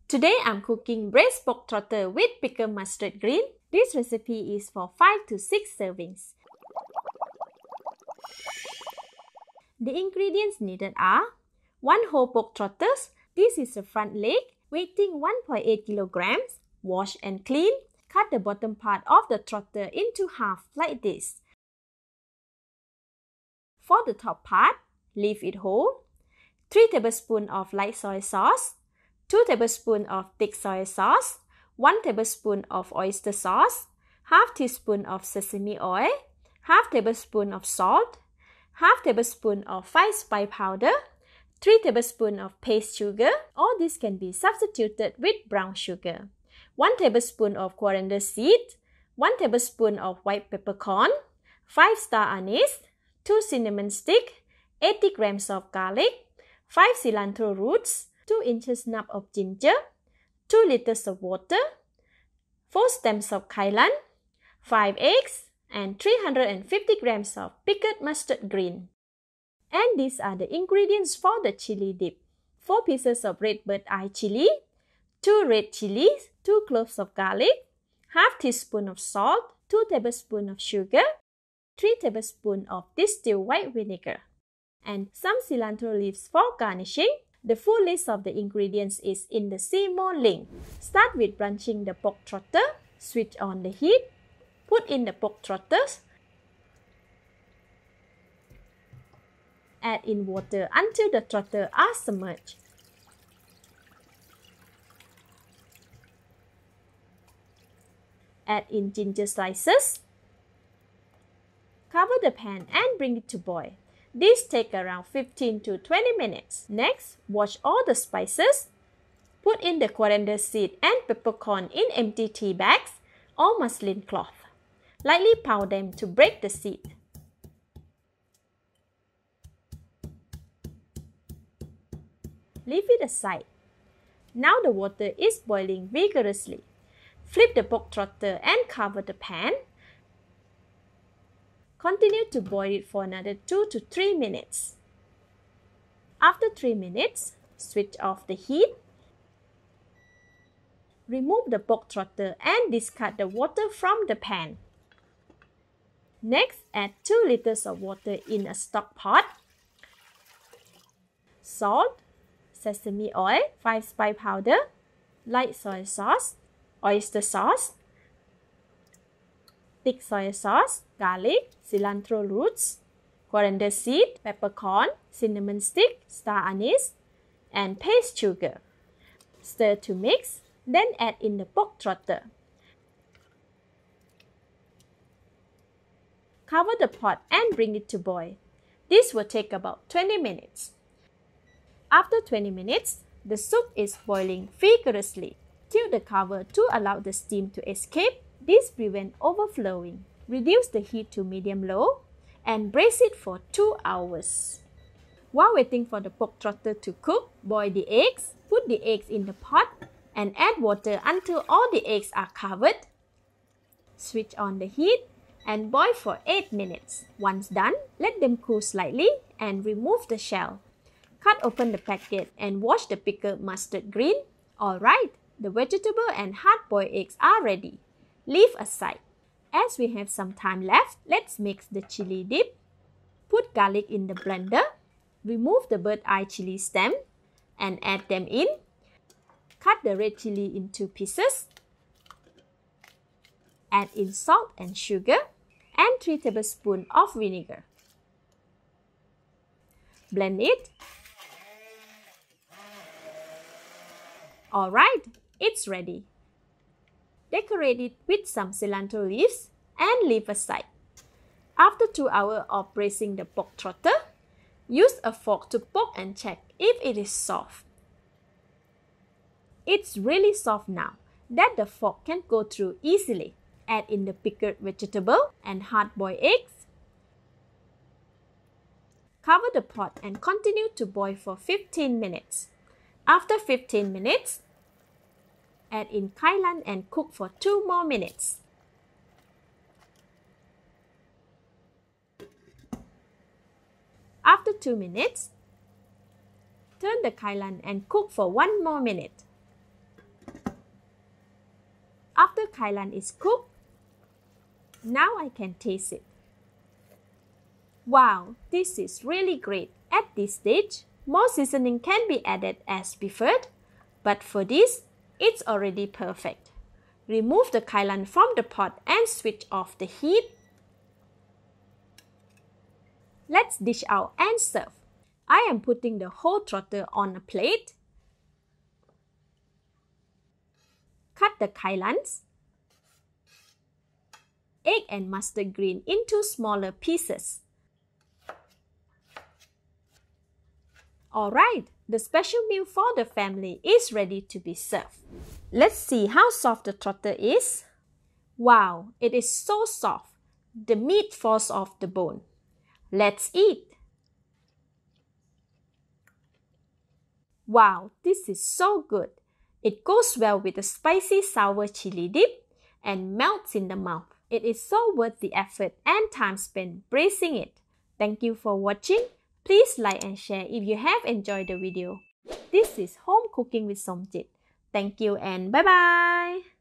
Today I'm cooking braised pork trotter with pickled mustard green. This recipe is for 5 to 6 servings. The ingredients needed are 1 whole pork trotter. This is the front leg, weighing 1.8 kilograms. Wash and clean. Cut the bottom part of the trotter into half like this. For the top part, leave it whole. 3 tablespoons of light soy sauce, 2 tablespoons of thick soy sauce, 1 tablespoon of oyster sauce, half teaspoon of sesame oil, half tablespoon of salt, half tablespoon of fine spice powder, 3 tablespoons of paste sugar. All this can be substituted with brown sugar. 1 tablespoon of coriander seed, 1 tablespoon of white peppercorn, 5 star anise, 2 cinnamon sticks, 80 grams of garlic, 5 cilantro roots, 2 inches snap of ginger, 2 liters of water, 4 stems of kailan, 5 eggs, and 350 grams of pickled mustard green. And these are the ingredients for the chili dip. 4 pieces of red bird eye chili, 2 red chilies, 2 cloves of garlic, half teaspoon of salt, 2 tablespoons of sugar, 3 tablespoons of distilled white vinegar, and some cilantro leaves for garnishing. The full list of the ingredients is in the See More link. Start with blanching the pork trotter. Switch on the heat. Put in the pork trotters. Add in water until the trotter are submerged. Add in ginger slices. Cover the pan and bring it to boil. This takes around 15 to 20 minutes. Next, wash all the spices. Put in the coriander seed and peppercorn in empty tea bags or muslin cloth. Lightly pound them to break the seed. Leave it aside. Now the water is boiling vigorously. Flip the pork trotter and cover the pan. Continue to boil it for another 2 to 3 minutes. After 3 minutes, switch off the heat. Remove the pork trotter and discard the water from the pan. Next, add 2 liters of water in a stock pot. Salt, sesame oil, 5 spice powder, light soy sauce, oyster sauce, thick soy sauce, garlic, cilantro roots, coriander seed, peppercorn, cinnamon stick, star anise, and paste sugar. Stir to mix, then add in the pork trotter. Cover the pot and bring it to boil. This will take about 20 minutes. After 20 minutes, the soup is boiling vigorously. Tilt the cover to allow the steam to escape. This prevents overflowing. Reduce the heat to medium-low and braise it for 2 hours. While waiting for the pork trotter to cook, boil the eggs. Put the eggs in the pot and add water until all the eggs are covered. Switch on the heat and boil for 8 minutes. Once done, let them cool slightly and remove the shell. Cut open the packet and wash the pickled mustard green. Alright, the vegetable and hard-boiled eggs are ready. Leave aside. As we have some time left, let's mix the chili dip. Put garlic in the blender. Remove the bird eye chili stem and add them in. Cut the red chili into pieces. Add in salt and sugar and 3 tablespoons of vinegar. Blend it. Alright, it's ready. Decorate it with some cilantro leaves and leave aside. After 2 hours of braising the pork trotter, use a fork to poke and check if it is soft. It's really soft now that the fork can go through easily. Add in the pickled vegetable and hard-boiled eggs. Cover the pot and continue to boil for 15 minutes. After 15 minutes, add in kailan and cook for 2 more minutes. After 2 minutes, turn the kailan and cook for 1 more minute. After kai lan is cooked, now I can taste it. Wow, this is really great. At this stage, more seasoning can be added as preferred, but for this, it's already perfect. Remove the kai lan from the pot and switch off the heat. Let's dish out and serve. I am putting the whole trotter on a plate. Cut the kai lans, egg and mustard green into smaller pieces. Alright, the special meal for the family is ready to be served. Let's see how soft the trotter is. Wow, it is so soft. The meat falls off the bone. Let's eat. Wow, this is so good. It goes well with the spicy sour chili dip and melts in the mouth. It is so worth the effort and time spent braising it. Thank you for watching. Please like and share if you have enjoyed the video. This is Home Cooking with Somjit. Thank you and bye-bye.